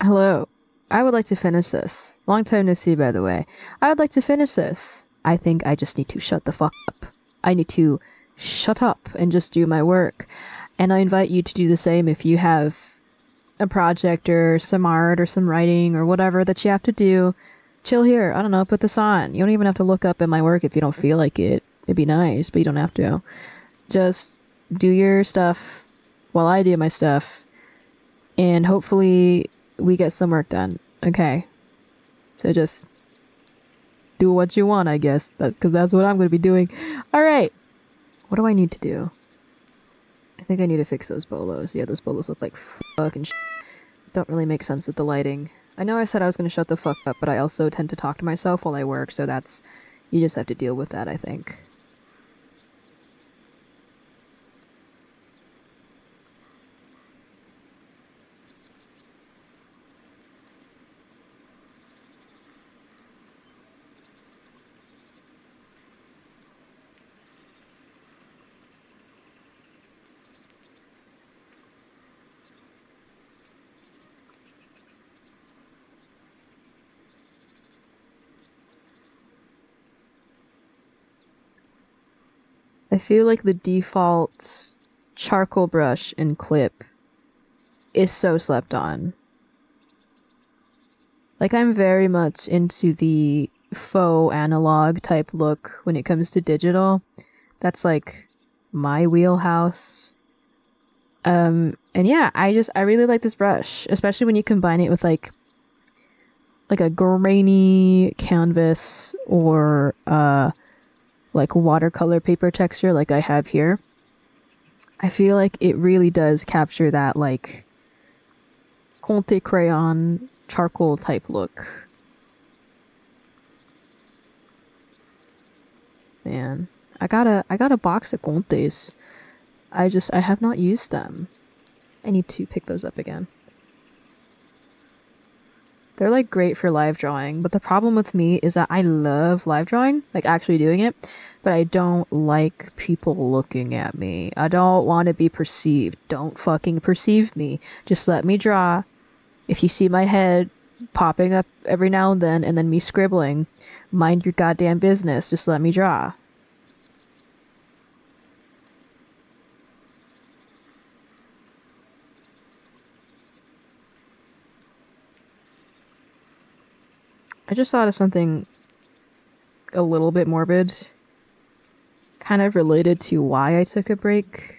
Hello. I would like to finish this. Long time no see, by the way. I would like to finish this. I think I just need to shut the fuck up. I need to shut up and just do my work. And I invite you to do the same if you have a project or some art or some writing or whatever that you have to do. Chill here. I don't know, put this on. You don't even have to look up at my work if you don't feel like it. It'd be nice, but you don't have to. Just do your stuff while I do my stuff. And hopefully we get some work done. Okay. So just do what you want, I guess. Because that's what I'm going to be doing. Alright. What do I need to do? I think I need to fix those bolos. Yeah, those bolos look like fucking shit. Don't really make sense with the lighting. I know I said I was going to shut the fuck up, but I also tend to talk to myself while I work, so that's... You just have to deal with that, I think. I feel like the default charcoal brush and clip is so slept on. Like, I'm very much into the faux analog type look when it comes to digital. That's like my wheelhouse. And yeah, I really like this brush, especially when you combine it with like a grainy canvas or like watercolor paper texture like I have here. I feel like it really does capture that like Conte crayon charcoal type look. Man, I got a box of Contes. I have not used them. I need to pick those up again. They're like great for live drawing, but the problem with me is that I love live drawing, like actually doing it, but I don't like people looking at me. I don't want to be perceived. Don't fucking perceive me. Just let me draw. If you see my head popping up every now and then me scribbling, mind your goddamn business. Just let me draw. I just thought of something a little bit morbid, kind of related to why I took a break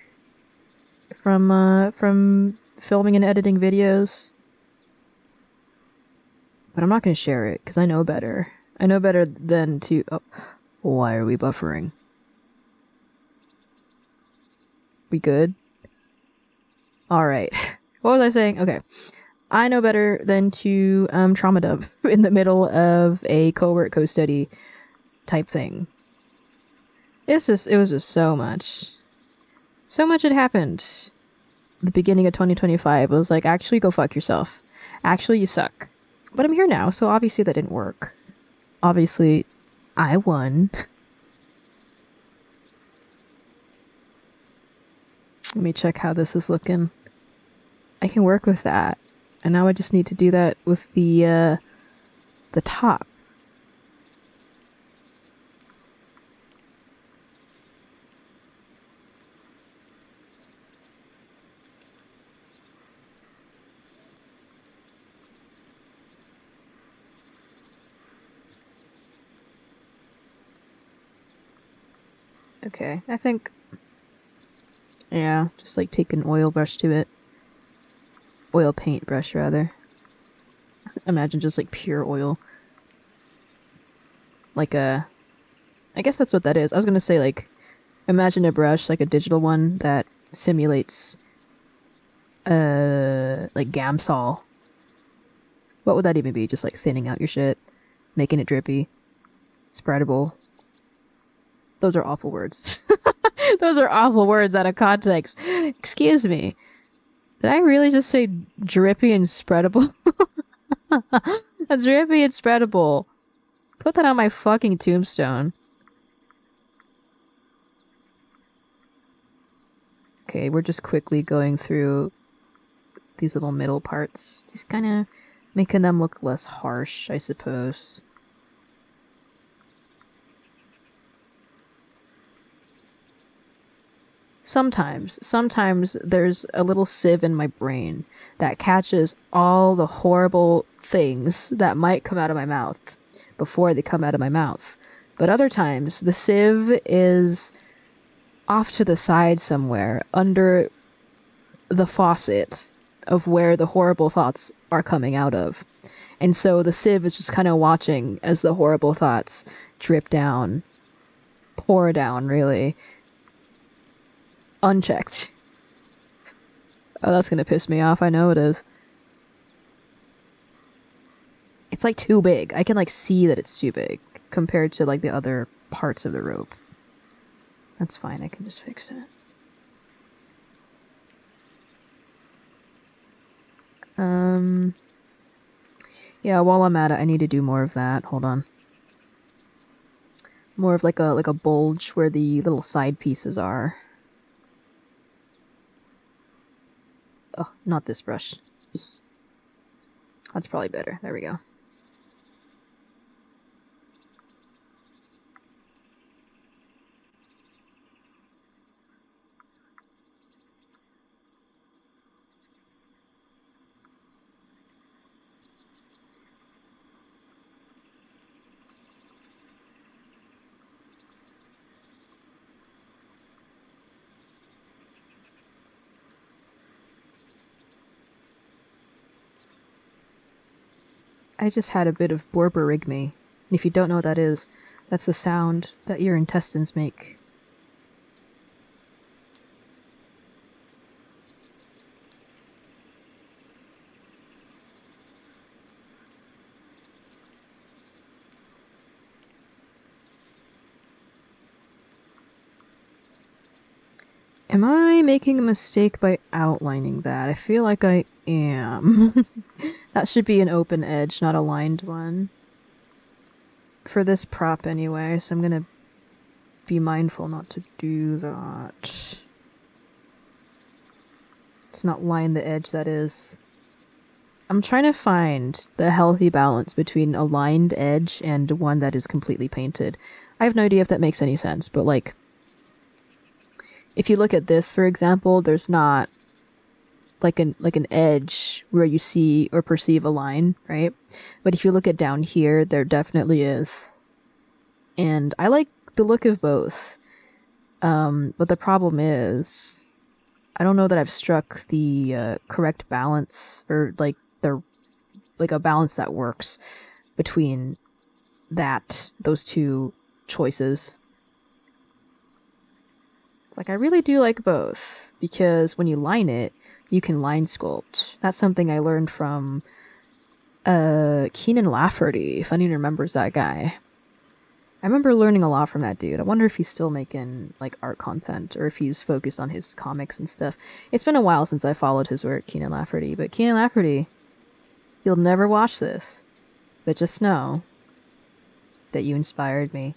from filming and editing videos. But I'm not going to share it because I know better. I know better than to... Oh, why are we buffering? We good? Alright. What was I saying? Okay. I know better than to trauma dump in the middle of a co-work, co-study type thing. It was just so much. So much had happened. The beginning of 2025 was like, actually go fuck yourself. Actually, you suck. But I'm here now, so obviously that didn't work. Obviously, I won. Let me check how this is looking. I can work with that. And now I just need to do that with the top. Okay, I think... Yeah, just like take an oil brush to it. Oil paint brush, rather. Imagine just like pure oil. Like a... I guess that's what that is. I was gonna say like... Imagine a brush, like a digital one, that simulates... like Gamsol. What would that even be? Just like thinning out your shit. Making it drippy. Spreadable. Those are awful words. Those are awful words out of context. Excuse me. Did I really just say drippy and spreadable? Drippy and spreadable. Put that on my fucking tombstone. Okay, we're just quickly going through these little middle parts. These kind of Making them look less harsh, I suppose. Sometimes there's a little sieve in my brain that catches all the horrible things that might come out of my mouth before they come out of my mouth. But other times, the sieve is off to the side somewhere under the faucet of where the horrible thoughts are coming out of. And so the sieve is just kind of watching as the horrible thoughts drip down, pour down, really, unchecked. Oh, that's gonna piss me off. I know it is. It's like too big. I can like see that it's too big compared to like the other parts of the rope. That's fine. I can just fix it. Yeah, while I'm at it, I need to do more of that. Hold on. More of like a bulge where the little side pieces are. Oh, not this brush. That's probably better. There we go. I just had a bit of borborygmi. And if you don't know what that is, that's the sound that your intestines make. Am I making a mistake by outlining that? I feel like I am. That should be an open edge, not a lined one. For this prop anyway, so I'm gonna be mindful not to do that. Let's not line the edge, that is. I'm trying to find the healthy balance between a lined edge and one that is completely painted. I have no idea if that makes any sense, but like, if you look at this, for example, there's not like an edge where you see or perceive a line, right? But if you look at down here, there definitely is. And I like the look of both. But the problem is, I don't know that I've struck the correct balance, or like a balance that works between those two choices. It's like I really do like both, because when you line it, you can line sculpt. That's something I learned from Keenan Lafferty, if anyone remembers that guy. I remember learning a lot from that dude. I wonder if he's still making like art content, or if he's focused on his comics and stuff. It's been a while since I followed his work, Keenan Lafferty, but Keenan Lafferty, you'll never watch this, but just know that you inspired me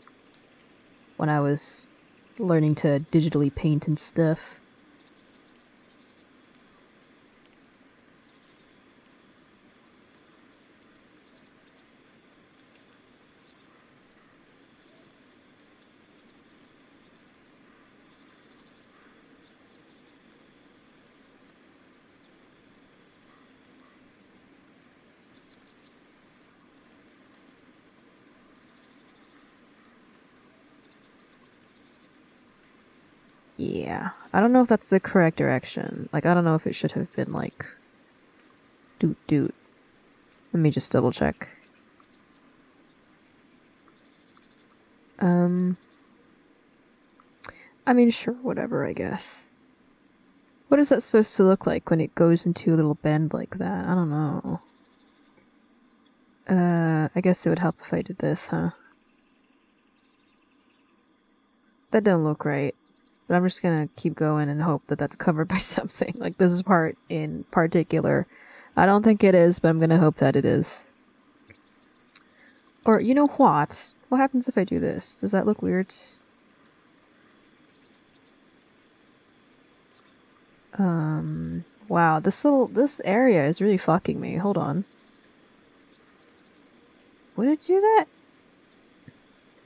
when I was learning to digitally paint and stuff. Yeah, I don't know if that's the correct direction. Like, I don't know if it should have been like doot doot. Let me just double check. I mean, sure, whatever, I guess. What is that supposed to look like when it goes into a little bend like that? I don't know. I guess it would help if I did this, huh? That don't look right. But I'm just gonna keep going and hope that that's covered by something. Like, this is part in particular. I don't think it is, but I'm gonna hope that it is. Or, you know what? What happens if I do this? Does that look weird? Wow, this area is really fucking me. Hold on. Would it do that?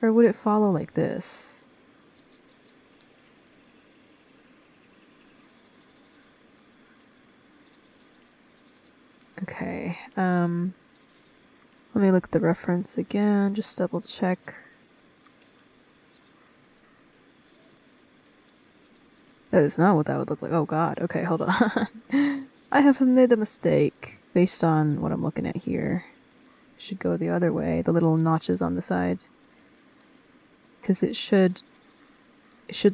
Or would it follow like this? Okay, let me look at the reference again, just double check. That is not what that would look like. Oh god, okay, hold on. I have made a mistake based on what I'm looking at here. Should go the other way, the little notches on the side. Because it should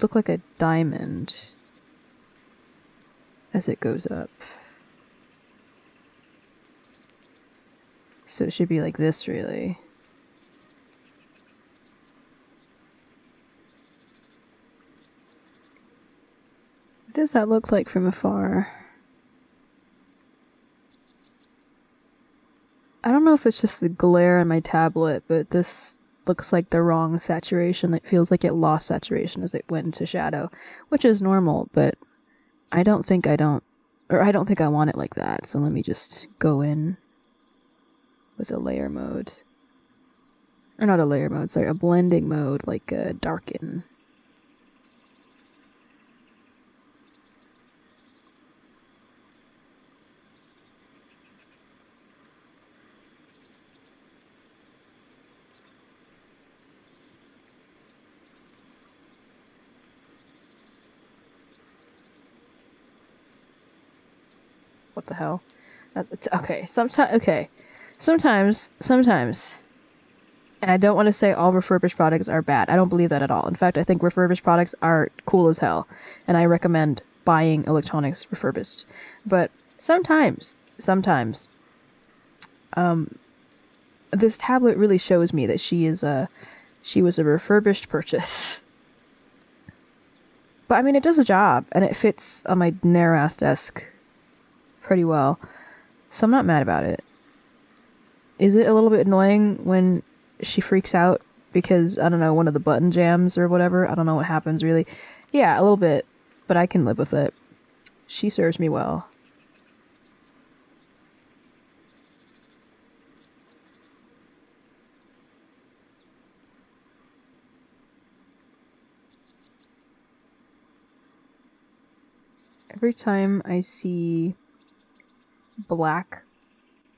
look like a diamond as it goes up. So it should be like this, really. What does that look like from afar? I don't know if it's just the glare on my tablet, but this looks like the wrong saturation. It feels like it lost saturation as it went into shadow, which is normal, but I don't think I want it like that. So let me just go in with a layer mode. Or not a layer mode, sorry, a blending mode, like a darken. What the hell? Okay, sometimes, and I don't want to say all refurbished products are bad. I don't believe that at all. In fact, I think refurbished products are cool as hell, and I recommend buying electronics refurbished. But sometimes, this tablet really shows me that she was a refurbished purchase. But I mean, it does a job, and it fits on my narrow-ass desk pretty well. So I'm not mad about it. Is it a little bit annoying when she freaks out because, I don't know, one of the button jams or whatever? I don't know what happens, really. Yeah, a little bit, but I can live with it. She serves me well. Every time I see black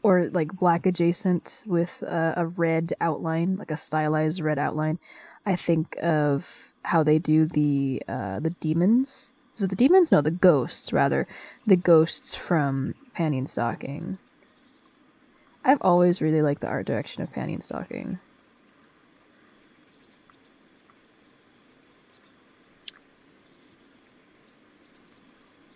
or like black adjacent with a red outline, like a stylized red outline, I think of how they do the demons. Is it the demons? No, the ghosts rather. The ghosts from Panty and Stocking. I've always really liked the art direction of Panty and Stocking.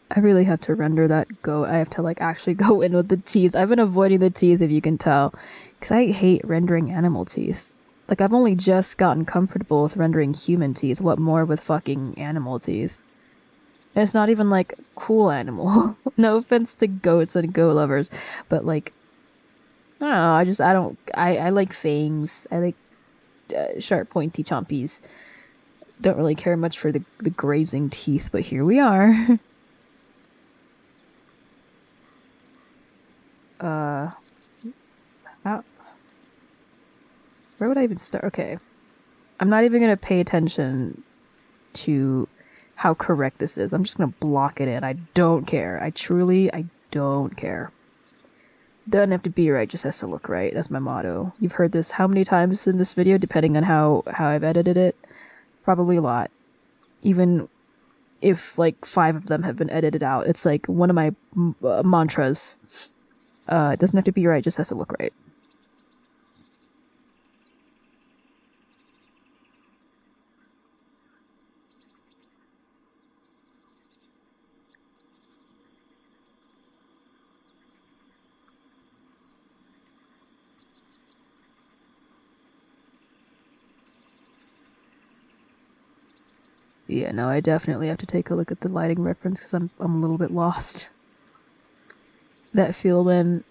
I really have to render that goat. I have to like actually go in with the teeth. I've been avoiding the teeth, if you can tell, because I hate rendering animal teeth. Like, I've only just gotten comfortable with rendering human teeth. What more with fucking animal teeth? And it's not even like cool animal. No offense to goats and goat lovers, but like, I don't know. I like fangs. I like sharp, pointy chompies. Don't really care much for the grazing teeth, but here we are. How, where would I even start? Okay. I'm not even going to pay attention to how correct this is. I'm just going to block it in. I don't care. I don't care. Doesn't have to be right, just has to look right. That's my motto. You've heard this how many times in this video, depending on how I've edited it? Probably a lot. Even if like 5 of them have been edited out, it's like one of my mantras. It doesn't have to be right, just has to look right. Yeah, no, I definitely have to take a look at the lighting reference because I'm a little bit lost. That feel when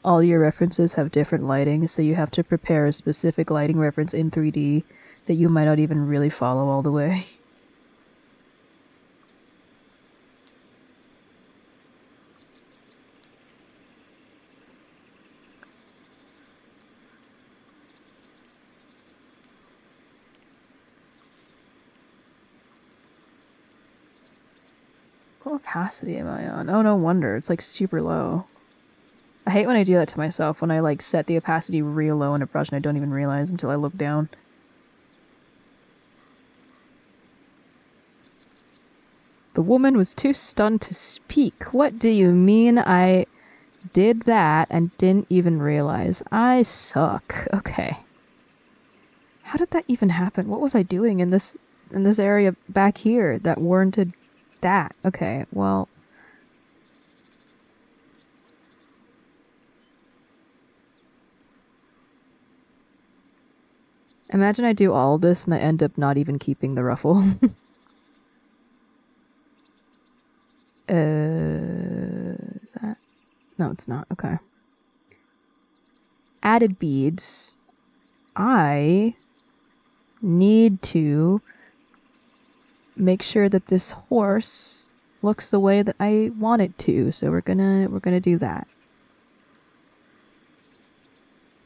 all your references have different lighting, so you have to prepare a specific lighting reference in 3D that you might not even really follow all the way. What opacity am I on? Oh, no wonder. It's like super low. I hate when I do that to myself, when I like set the opacity real low in a brush and I don't even realize until I look down. The woman was too stunned to speak. What do you mean I did that and didn't even realize? I suck. Okay. How did that even happen? What was I doing in this area back here that warranted that? Okay, well. Imagine I do all this and I end up not even keeping the ruffle. Is that? No, it's not. Okay. Added beads. I need to make sure that this horse looks the way that I want it to. So we're gonna do that.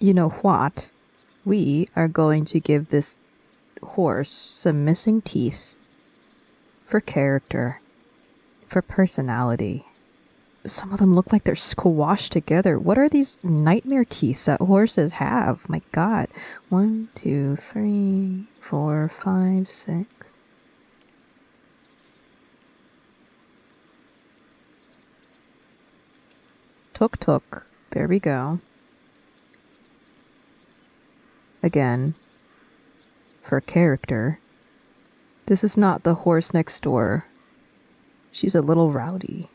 You know what? We are going to give this horse some missing teeth for character, for personality. Some of them look like they're squashed together. What are these nightmare teeth that horses have? My God. 1, 2, 3, 4, 5, 6. Tuk tuk. There we go. Again, for character. This is not the horse next door. She's a little rowdy.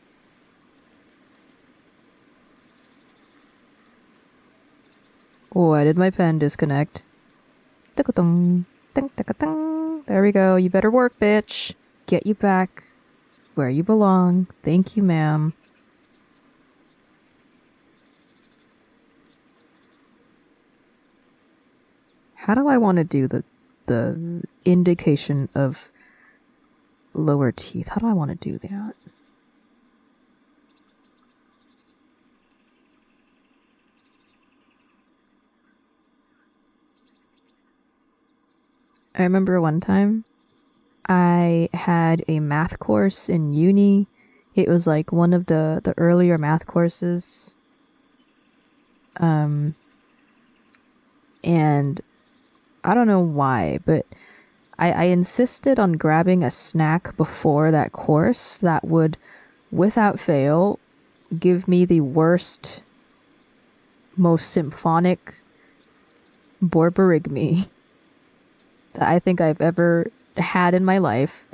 Oh, why did my pen disconnect? There we go. You better work, bitch. Get you back where you belong. Thank you, ma'am. How do I want to do the indication of lower teeth? How do I want to do that? I remember one time I had a math course in uni. It was like one of the earlier math courses. And I don't know why, but I insisted on grabbing a snack before that course that would, without fail, give me the worst, most symphonic borborygmi that I think I've ever had in my life.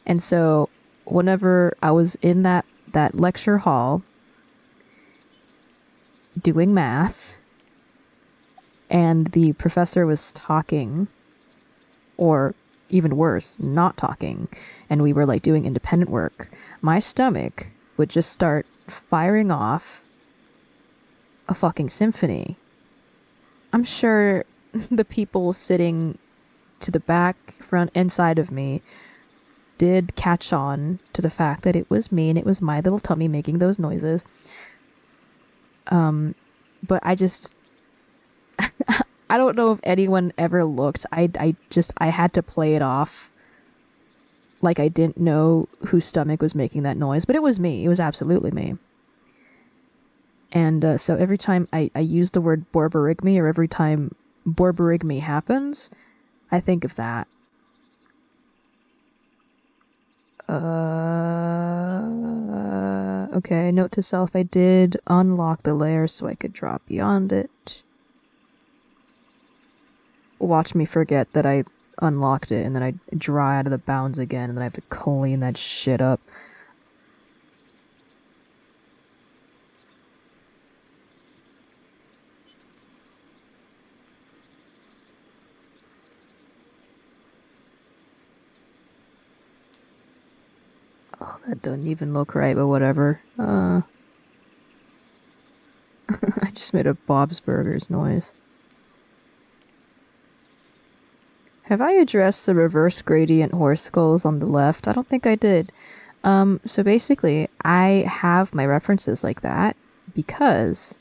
And so whenever I was in that lecture hall doing math and the professor was talking, or even worse, not talking, and we were like doing independent work, my stomach would just start firing off a fucking symphony. I'm sure the people sitting to the back, front, and side of me did catch on to the fact that it was me and it was my little tummy making those noises. But I just I don't know if anyone ever looked. I had to play it off like I didn't know whose stomach was making that noise, but it was me. It was absolutely me. And so every time I use the word borborygmi, or every time borborygmi happens, I think of that. Okay, note to self, I did unlock the layer so I could drop beyond it. Watch me forget that I unlocked it, and then I draw out of the bounds again, and then I have to clean that shit up. Oh, that doesn't even look right, but whatever. I just made a Bob's Burgers noise. Have I addressed the reverse gradient horse skulls on the left? I don't think I did. So basically, I have my references like that because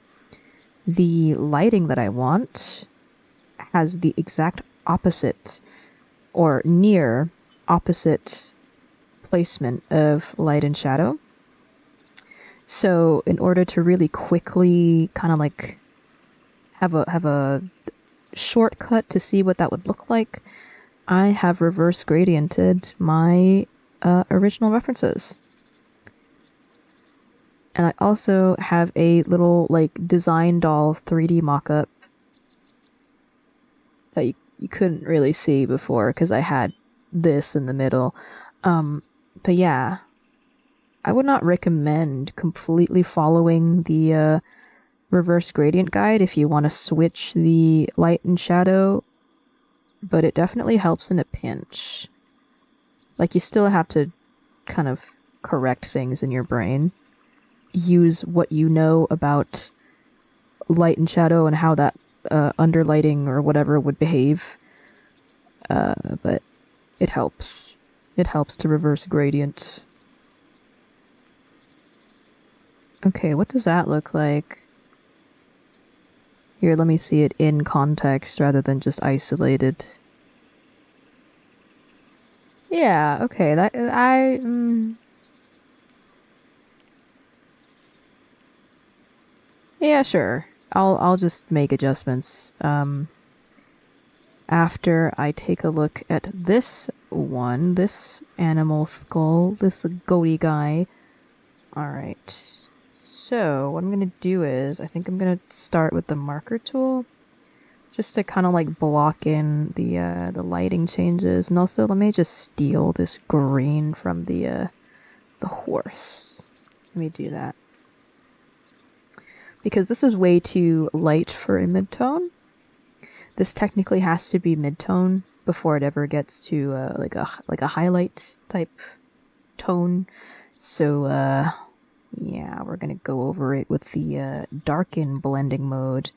the lighting that I want has the exact opposite, or near opposite, placement of light and shadow. So in order to really quickly kind of like have a shortcut to see what that would look like, I have reverse gradiented my original references. And I also have a little like design doll 3D mock-up that you couldn't really see before because I had this in the middle. But yeah, I would not recommend completely following the reverse gradient guide if you want to switch the light and shadow, but it definitely helps in a pinch. Like, you still have to kind of correct things in your brain. Use what you know about light and shadow and how that underlighting or whatever would behave. But it helps. It helps to reverse gradient. Okay, what does that look like? Here, let me see it in context rather than just isolated. Yeah, okay, that yeah, sure. I'll just make adjustments after I take a look at this one, this animal skull, this goaty guy. Alright. So, what I'm gonna do is, I think I'm gonna start with the marker tool, just to kind of like block in the lighting changes, and also let me just steal this green from the horse. Let me do that. Because this is way too light for a midtone. This technically has to be midtone before it ever gets to like a highlight type tone. So yeah, we're gonna go over it with the darken blending mode.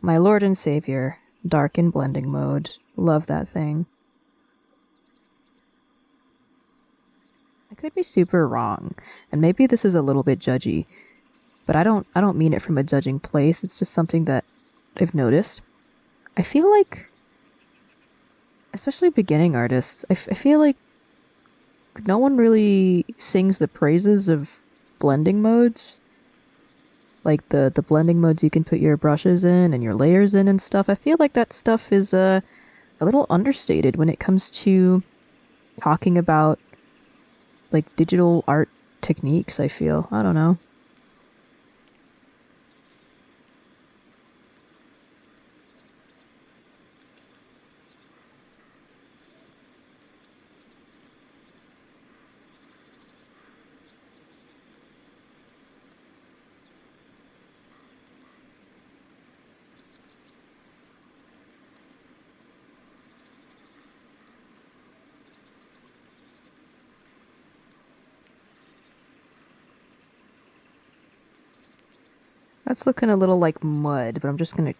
My lord and savior, darken blending mode. Love that thing. I could be super wrong, and maybe this is a little bit judgy, but I don't mean it from a judging place. It's just something that I've noticed. I feel like, especially beginning artists, I feel like no one really sings the praises of blending modes. Like the blending modes you can put your brushes in and your layers in and stuff. I feel like that stuff is a little understated when it comes to talking about like digital art techniques, I feel. I don't know. That's looking a little like mud, but I'm just gonna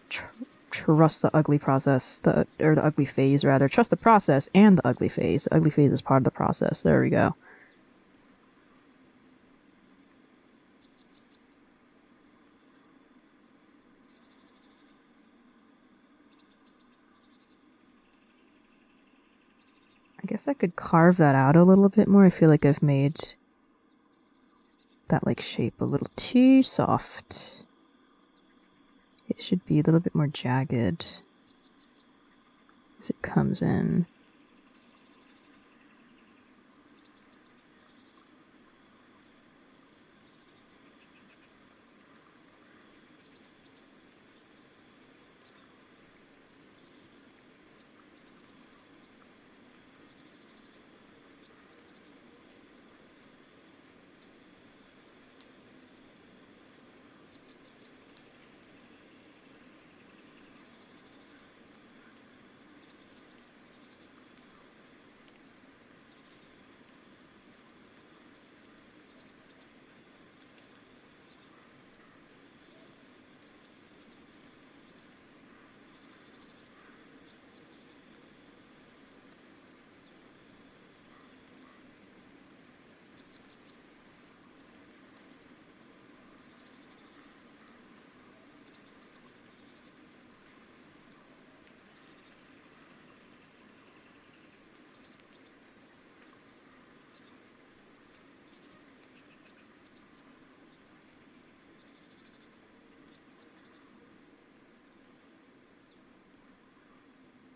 trust the ugly process, or the ugly phase rather. Trust the process and the ugly phase. The ugly phase is part of the process. There we go. I guess I could carve that out a little bit more. I feel like I've made that like shape a little too soft. It should be a little bit more jagged as it comes in.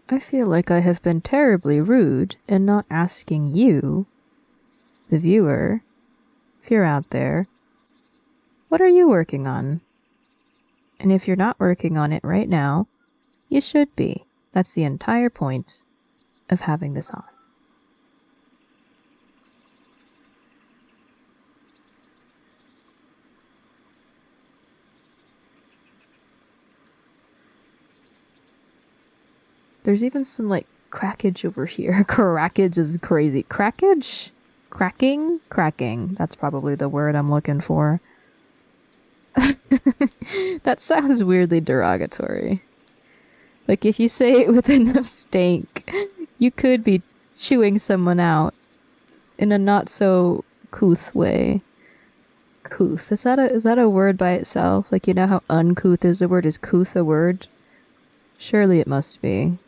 I feel like I have been terribly rude in not asking you, the viewer, if you're out there, what are you working on? And if you're not working on it right now, you should be. That's the entire point of having this on. There's even some, like, crackage over here. Crackage is crazy. Crackage? Cracking? Cracking. That's probably the word I'm looking for. That sounds weirdly derogatory. Like, if you say it with enough stank, you could be chewing someone out in a not so couth way. Couth. Is that a word by itself? Like, you know how uncouth is a word? Is couth a word? Surely it must be.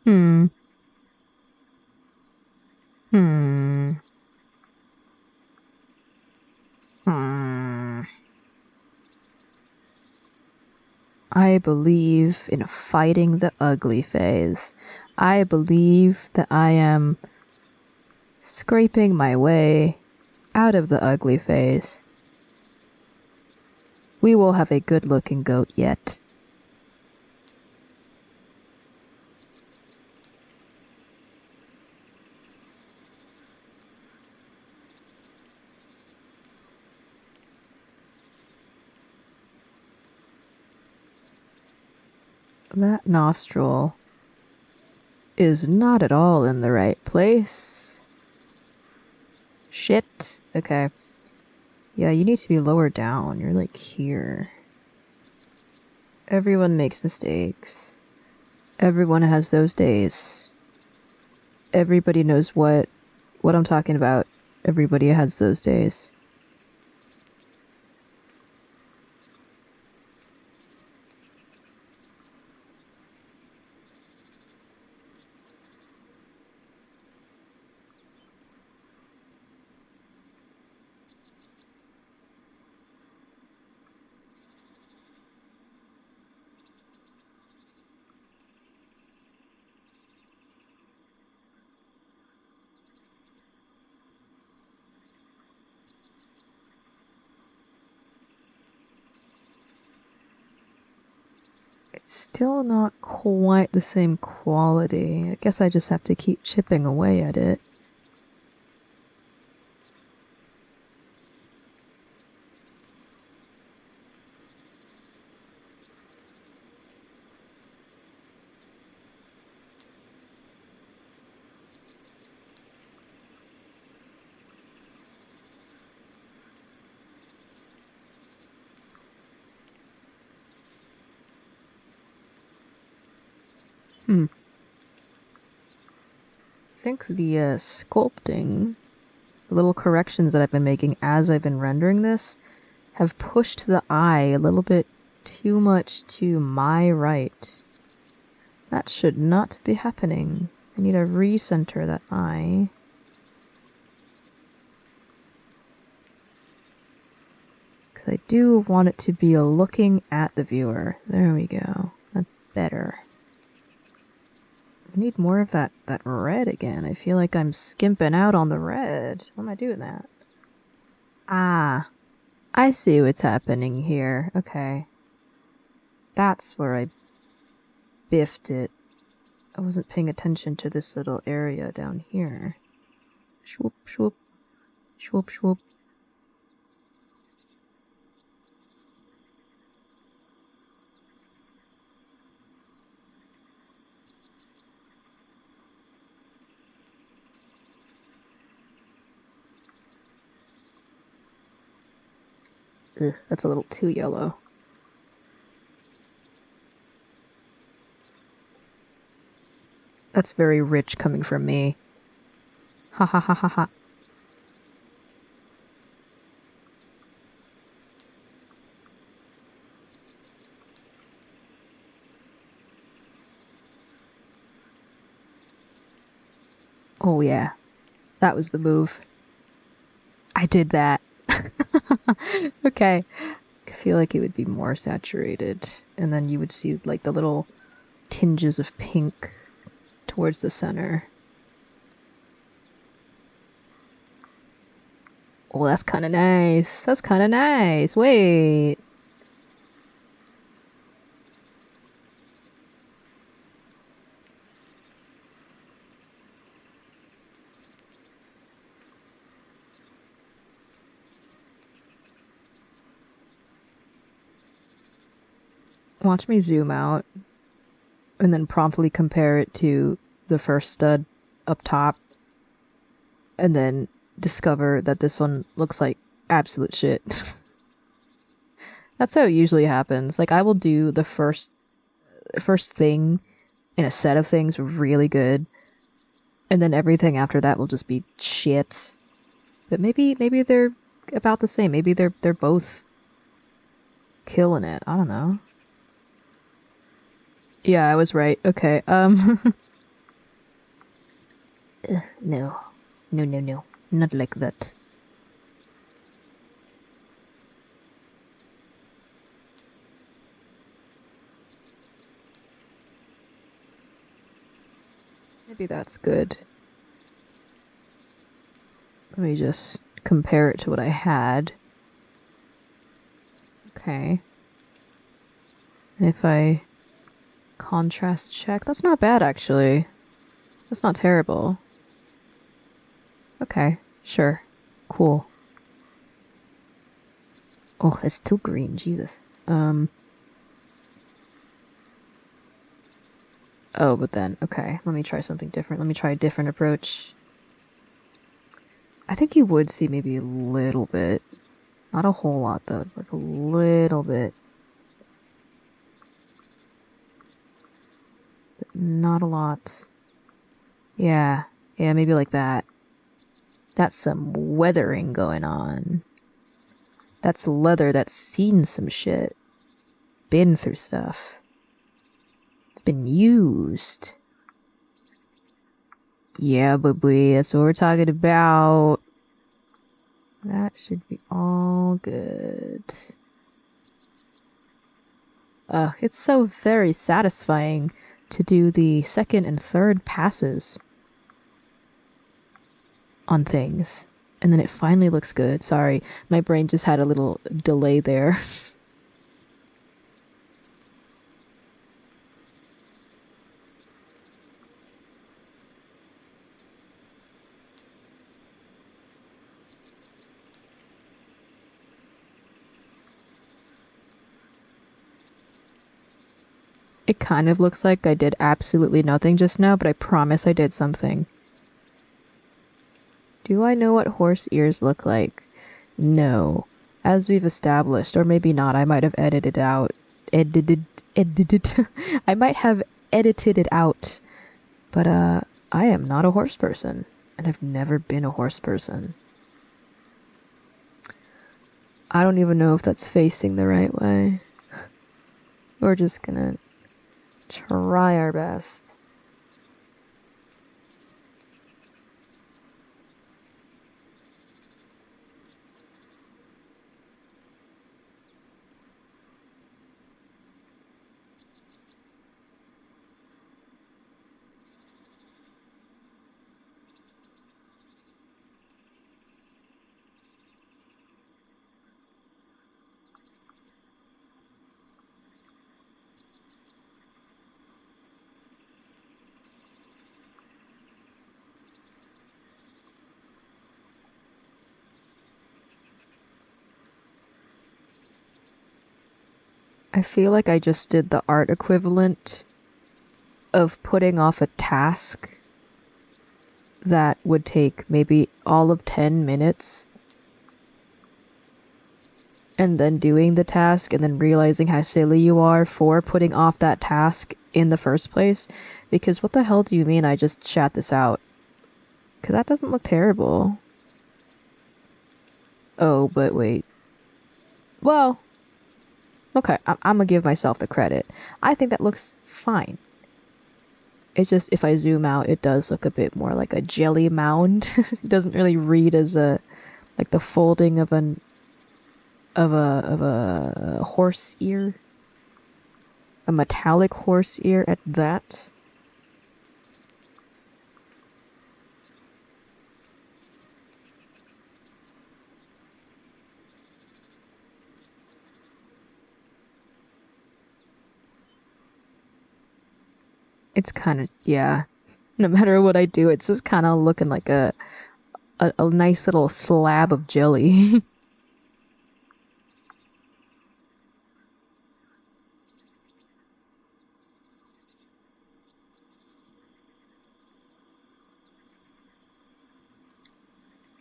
Hmm. Hmm. Hmm. I believe in fighting the ugly phase. I believe that I am scraping my way out of the ugly phase. We will have a good-looking goat yet. That nostril is not at all in the right place. Shit. Okay. Yeah, you need to be lower down. You're like here. Everyone makes mistakes. Everyone has those days. Everybody knows what I'm talking about. Everybody has those days. It's still not quite the same quality. I guess I just have to keep chipping away at it. I think the sculpting, the little corrections that I've been making as I've been rendering this, have pushed the eye a little bit too much to my right. That should not be happening. I need to recenter that eye. Because I do want it to be looking at the viewer. There we go. That's better. I need more of that red again. I feel like I'm skimping out on the red. Why am I doing that? Ah, I see what's happening here. Okay. That's where I biffed it. I wasn't paying attention to this little area down here. Shwoop, shwoop. Shwoop, shwoop. Ugh, that's a little too yellow. That's very rich coming from me. Ha ha ha ha ha. Oh yeah, that was the move. I did that. Okay. I feel like it would be more saturated, and then you would see like the little tinges of pink towards the center. Oh, that's kind of nice. That's kind of nice. Wait. Watch me zoom out and then promptly compare it to the first stud up top and then discover that this one looks like absolute shit. That's how it usually happens. Like I will do the first thing in a set of things really good, and then everything after that will just be shit. But maybe they're about the same. Maybe they're both killing it. I don't know. Yeah, I was right. Okay. No. No, no, no. Not like that. Maybe that's good. Let me just compare it to what I had. Okay. And if I contrast check, that's not bad actually. That's not terrible. Okay, sure. Cool. Oh, it's too green, Jesus. Oh, but then, okay, let me try something different. Let me try a different approach. I think you would see maybe a little bit. Not a whole lot, though. Like a little bit. But not a lot. Yeah. Yeah, maybe like that. That's some weathering going on. That's leather that's seen some shit. Been through stuff. It's been used. Yeah, baby, that's what we're talking about. That should be all good. It's so very satisfying to do the second and third passes on things. And then it finally looks good. Sorry, my brain just had a little delay there. It kind of looks like I did absolutely nothing just now, but I promise I did something. Do I know what horse ears look like? No. As we've established, or maybe not, I might have edited out. Edited. I might have edited it out. But, I am not a horse person. And I've never been a horse person. I don't even know if that's facing the right way. We're just gonna try our best. I feel like I just did the art equivalent of putting off a task that would take maybe all of 10 minutes and then doing the task and then realizing how silly you are for putting off that task in the first place. Because what the hell do you mean I just chat this out? Because that doesn't look terrible. Oh, but wait. Well, okay, I'm gonna give myself the credit. I think that looks fine. It's just if I zoom out, it does look a bit more like a jelly mound. It doesn't really read as a like the folding of a horse ear, a metallic horse ear at that. It's kind of, yeah. No matter what I do, it's just kind of looking like a nice little slab of jelly.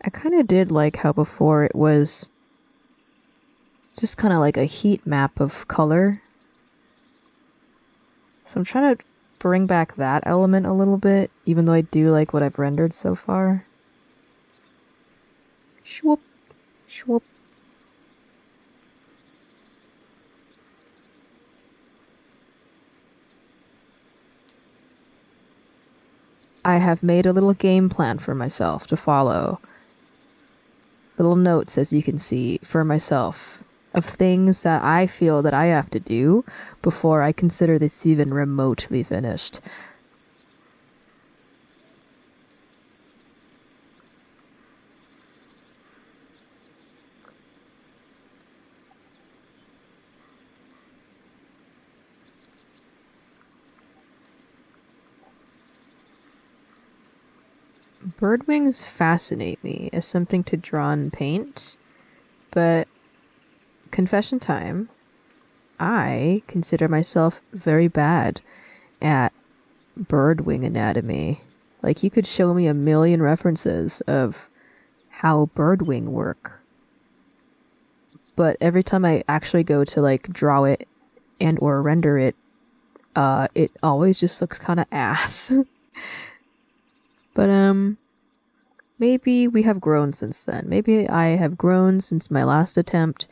I kind of did like how before it was just kind of like a heat map of color. So I'm trying to bring back that element a little bit, even though I do like what I've rendered so far. Shwoop, shwoop. I have made a little game plan for myself to follow. Little notes, as you can see, for myself of things that I feel that I have to do before I consider this even remotely finished. Bird wings fascinate me as something to draw and paint, but confession time, I consider myself very bad at bird wing anatomy. Like, you could show me a million references of how bird wing work, but every time I actually go to like draw it and or render it, it always just looks kind of ass. But maybe we have grown since then. Maybe I have grown since my last attempt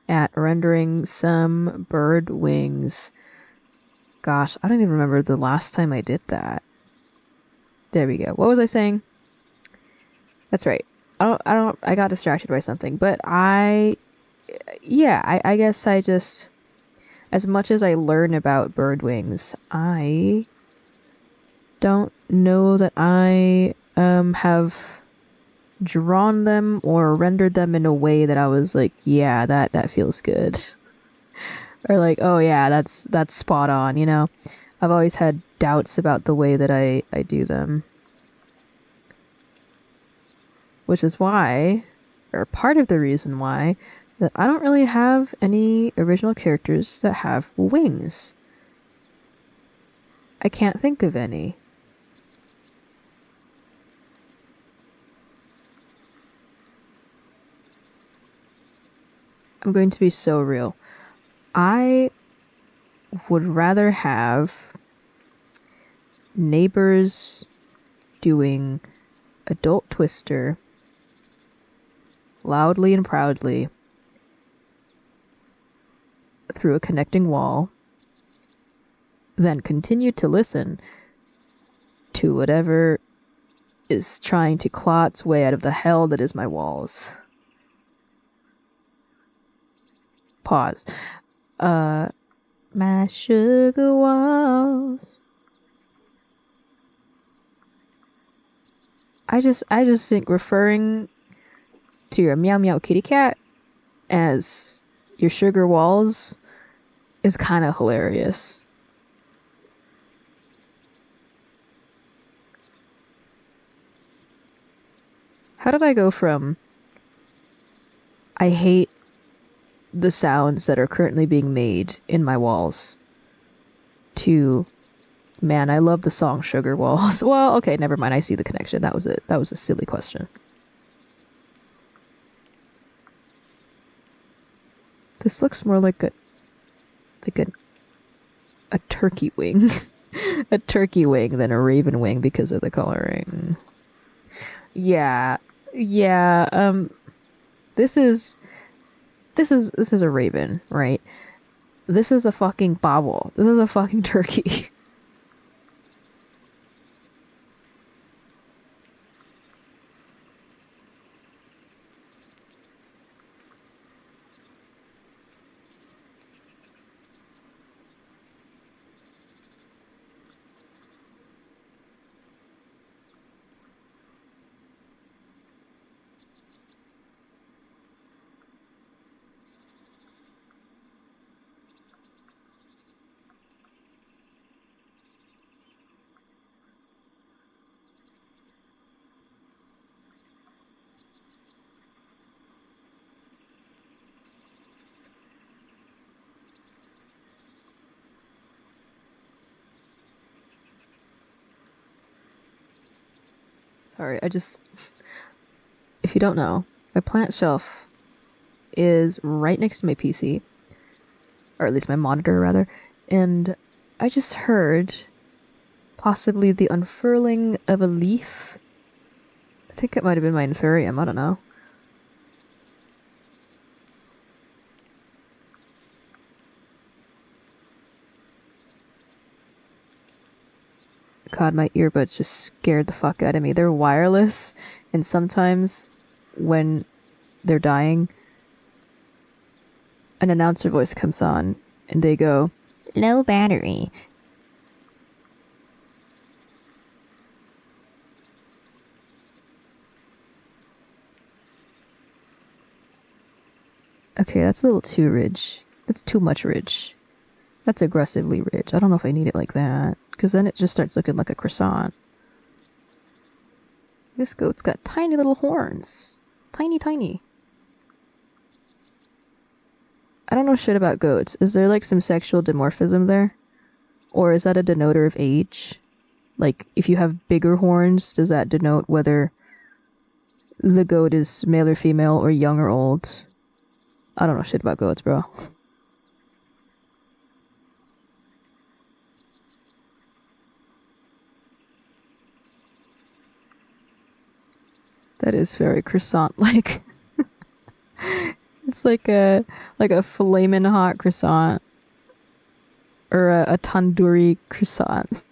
at rendering some bird wings. Gosh, I don't even remember the last time I did that. There we go. What was I saying? That's right. I got distracted by something, but I guess I just, as much as I learn about bird wings, I don't know that I have drawn them or rendered them in a way that I was like, yeah, that feels good. Or like, oh yeah, that's spot on, you know? I've always had doubts about the way that I do them. Which is why, or part of the reason why, that I don't really have any original characters that have wings. I can't think of any. I'm going to be so real. I would rather have neighbors doing adult twister loudly and proudly through a connecting wall, then continue to listen to whatever is trying to claw its way out of the hell that is my walls. Pause. My sugar walls. I just think referring to your meow meow kitty cat as your sugar walls is kind of hilarious. How did I go from I hate the sounds that are currently being made in my walls to man, I love the song Sugar Walls? Well, okay, never mind. I see the connection. That was it. That was a silly question. This looks more like a turkey wing. A turkey wing than a raven wing because of the coloring. Yeah. Yeah, this is a raven, right? This is a fucking bobble. This is a fucking turkey. Sorry, if you don't know, my plant shelf is right next to my PC, or at least my monitor rather, and I just heard possibly the unfurling of a leaf. I think it might have been my anthurium, I don't know. God, my earbuds just scared the fuck out of me. They're wireless, and sometimes when they're dying, an announcer voice comes on, and they go, "Low battery." Okay, that's a little too ridge. That's too much ridge. That's aggressively ridge. I don't know if I need it like that, because then it just starts looking like a croissant. This goat's got tiny little horns. Tiny, tiny. I don't know shit about goats. Is there like some sexual dimorphism there? Or is that a denoter of age? Like, if you have bigger horns, does that denote whether the goat is male or female or young or old? I don't know shit about goats, bro. That is very croissant-like. It's like a flamin' hot croissant. Or a tandoori croissant.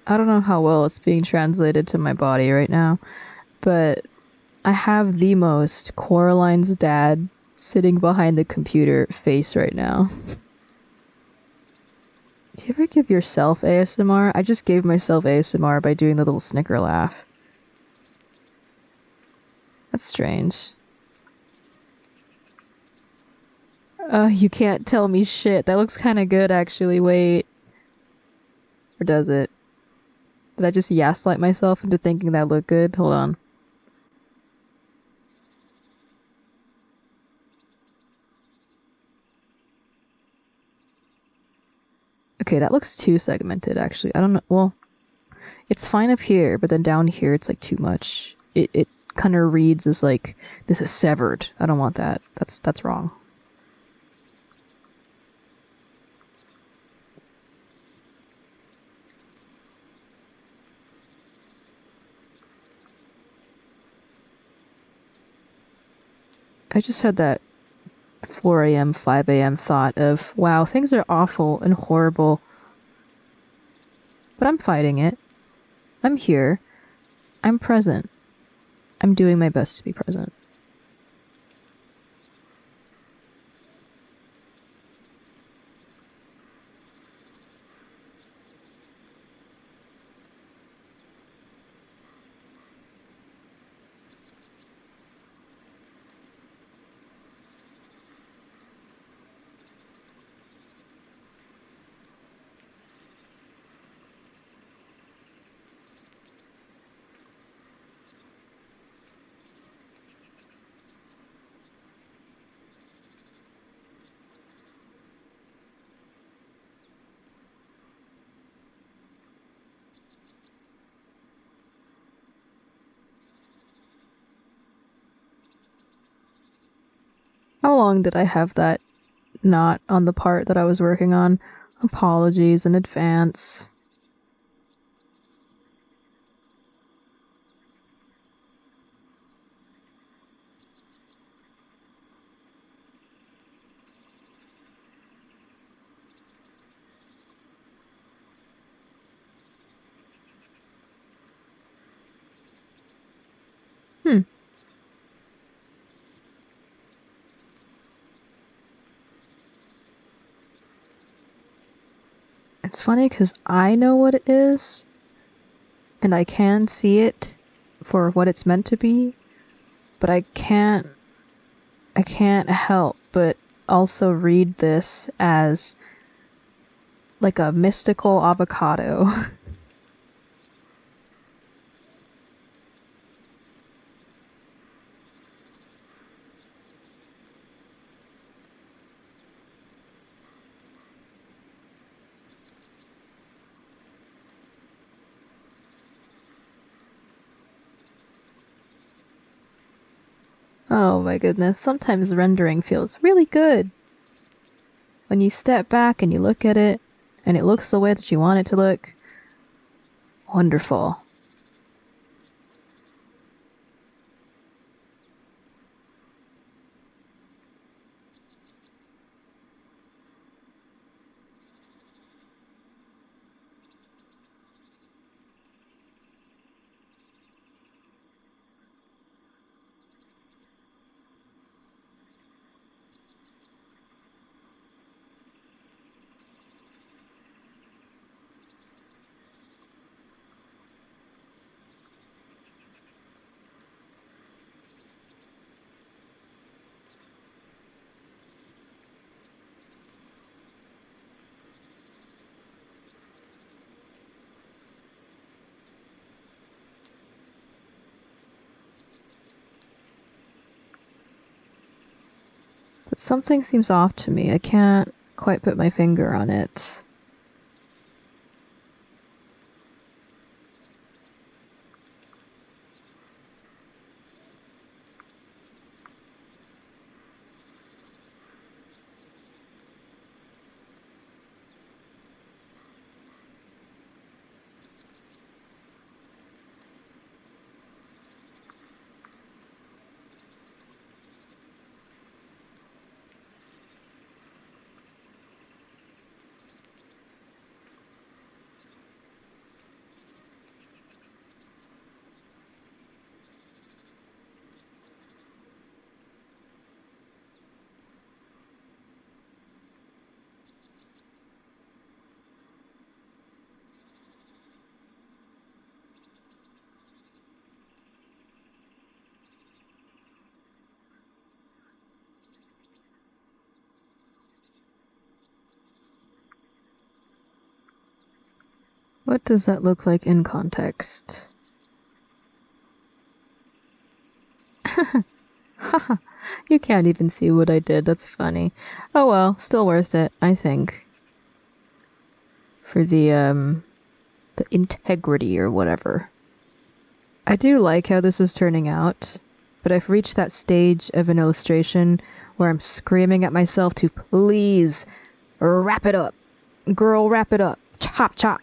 I don't know how well it's being translated to my body right now, but I have the most Coraline's dad sitting behind the computer face right now. Do you ever give yourself ASMR? I just gave myself ASMR by doing the little snicker laugh. That's strange. You can't tell me shit. That looks kind of good, actually. Wait. Or does it? Did I just gaslight myself into thinking that looked good? Hold on. Okay, that looks too segmented, actually. I don't know. Well, it's fine up here, but then down here it's like too much. It kind of reads as like, this is severed. I don't want that. That's wrong. I just had that 4 a.m., 5 a.m. thought of, wow, things are awful and horrible. But I'm fighting it. I'm here. I'm present. I'm doing my best to be present. How long did I have that not on the part that I was working on? Apologies in advance. It's funny because I know what it is, and I can see it for what it's meant to be, but I can't help but also read this as like a mystical avocado. Oh my goodness, sometimes rendering feels really good. When you step back and you look at it, and it looks the way that you want it to look. Wonderful. But something seems off to me. I can't quite put my finger on it. What does that look like in context? Haha, you can't even see what I did. That's funny. Oh well, still worth it, I think. For the integrity or whatever. I do like how this is turning out, but I've reached that stage of an illustration where I'm screaming at myself to please wrap it up. Girl, wrap it up. Chop, chop.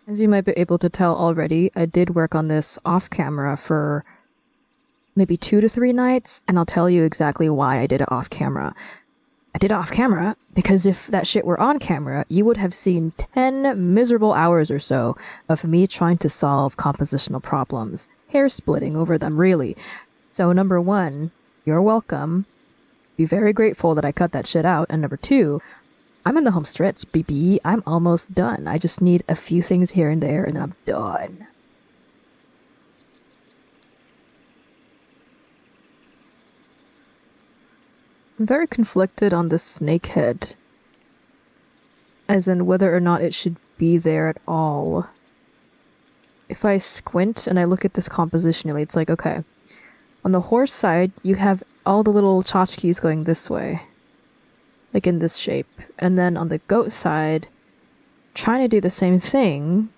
As you might be able to tell already, I did work on this off camera for maybe 2 to 3 nights, and I'll tell you exactly why I did it off camera. I did it off camera, because if that shit were on camera, you would have seen 10 miserable hours or so of me trying to solve compositional problems, hair splitting over them, really. So number one, you're welcome. Be very grateful that I cut that shit out. And number two, I'm in the home stretch, BB. I'm almost done. I just need a few things here and there, and then I'm done. I'm very conflicted on the snake head, as in whether or not it should be there at all. If I squint and I look at this compositionally, it's like, okay, on the horse side, you have all the little tchotchkes going this way, like in this shape, and then on the goat side, trying to do the same thing,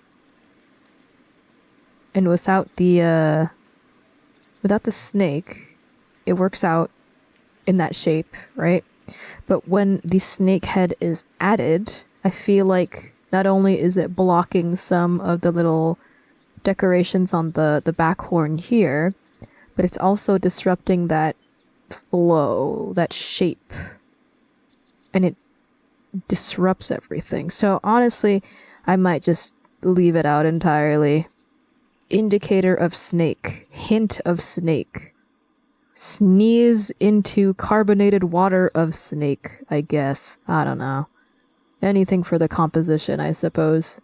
and without the snake, it works out in that shape, right? But when the snake head is added, I feel like not only is it blocking some of the little decorations on the back horn here, but it's also disrupting that flow, that shape, and it disrupts everything. So honestly, I might just leave it out entirely. Indicator of snake, hint of snake. Sneeze into carbonated water of snake, I guess. I don't know. Anything for the composition, I suppose.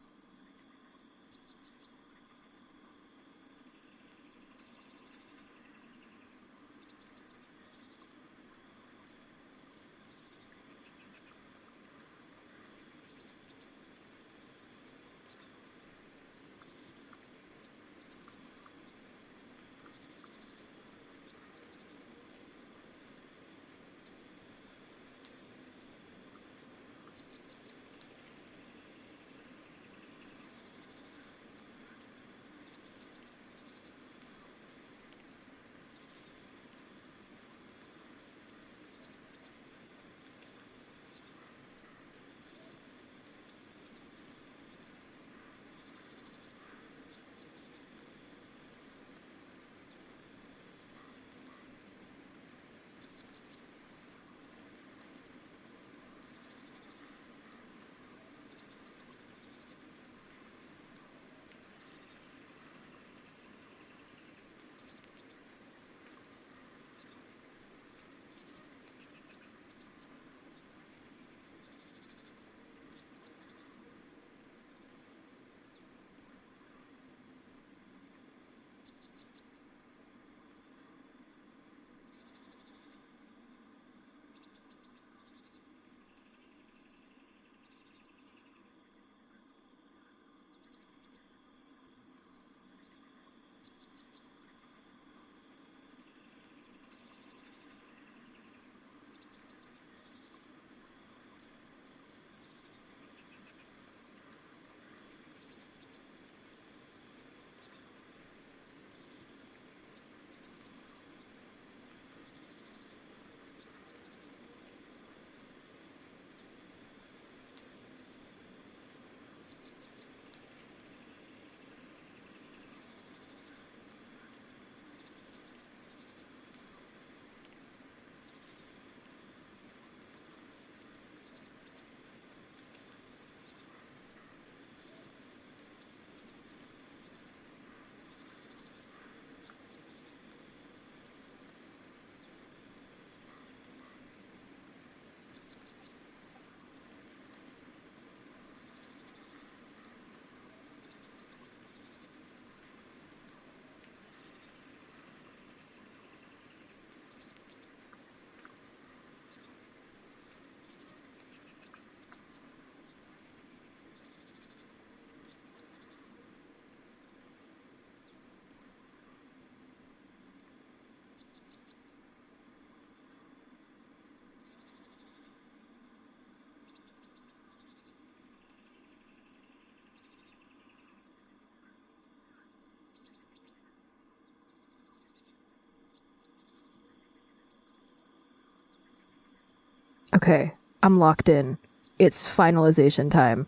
Okay, I'm locked in. It's finalization time.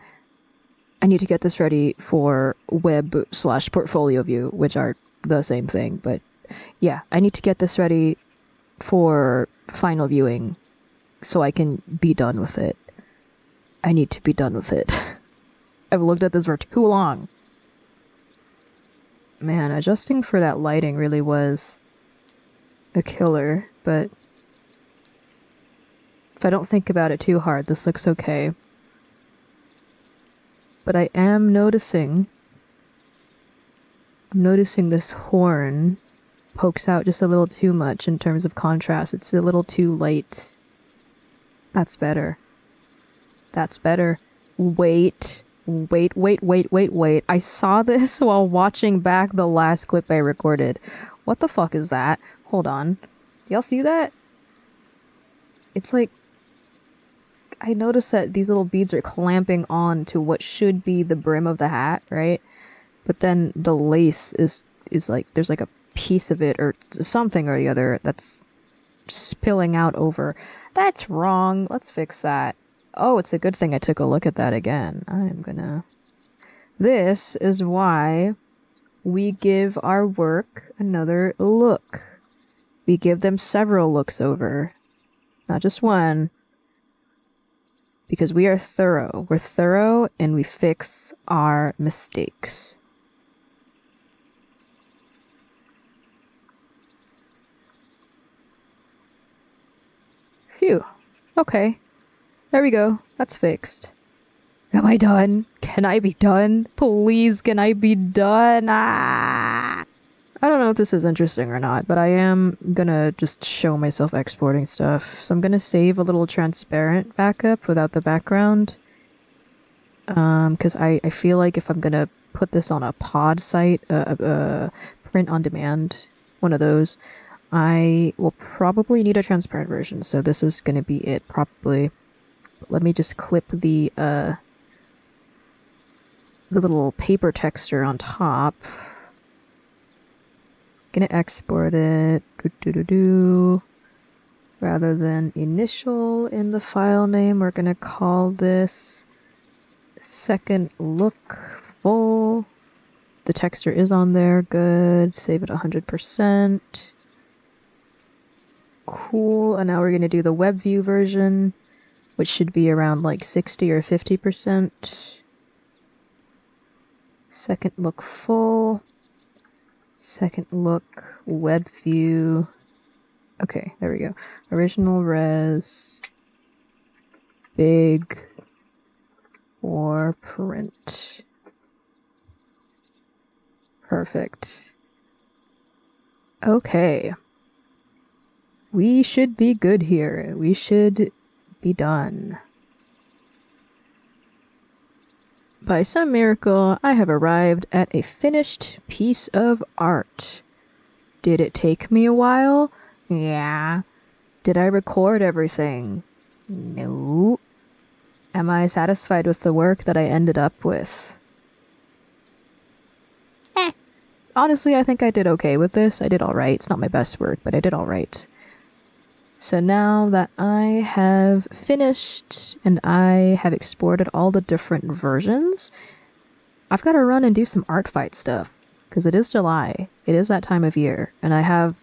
I need to get this ready for web/portfolio view, which are the same thing, but yeah, I need to get this ready for final viewing so I can be done with it. I need to be done with it. I've looked at this for too long. Man, adjusting for that lighting really was a killer, but if I don't think about it too hard, this looks okay. But I am noticing this horn pokes out just a little too much in terms of contrast. It's a little too light. That's better. That's better. Wait. I saw this while watching back the last clip I recorded. What the fuck is that? Hold on. Y'all see that? It's like, I noticed that these little beads are clamping on to what should be the brim of the hat, right? But then the lace is like, there's like a piece of it or something or the other that's spilling out over. That's wrong. Let's fix that. Oh, it's a good thing I took a look at that again. I'm gonna... This is why we give our work another look. We give them several looks over. Not just one. Because we are thorough. We're thorough and we fix our mistakes. Phew. Okay. There we go. That's fixed. Am I done? Can I be done? Please, can I be done? Ah! I don't know if this is interesting or not, but I am gonna just show myself exporting stuff. So I'm gonna save a little transparent backup without the background. Because I feel like if I'm gonna put this on a pod site, print on demand, one of those, I will probably need a transparent version. So this is gonna be it, probably. Let me just clip the little paper texture on top. Gonna export it rather than initial in the file name. We're gonna call this second look full. The texture is on there. Good. Save it 100%. Cool. And now we're gonna do the web view version, which should be around like 60 or 50%. Second look full. Second look web view. Okay, there we go. Original res. Big. Or print. Perfect. Okay. We should be good here. We should be done. By some miracle, I have arrived at a finished piece of art. Did it take me a while? Yeah. Did I record everything? No. Am I satisfied with the work that I ended up with? Honestly, I think I did okay with this. I did alright. It's not my best work, but I did alright. So now that I have finished and I have exported all the different versions, I've got to run and do some art fight stuff. Because it is July. It is that time of year. And I have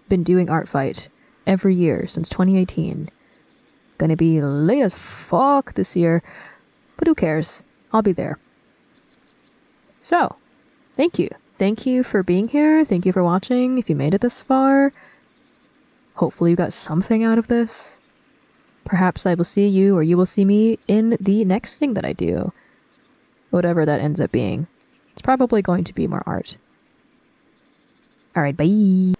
been doing art fight every year since 2018. Gonna be late as fuck this year. But who cares? I'll be there. So, thank you. Thank you for being here. Thank you for watching. If you made it this far, hopefully you got something out of this. Perhaps I will see you or you will see me in the next thing that I do. Whatever that ends up being. It's probably going to be more art. Alright, bye!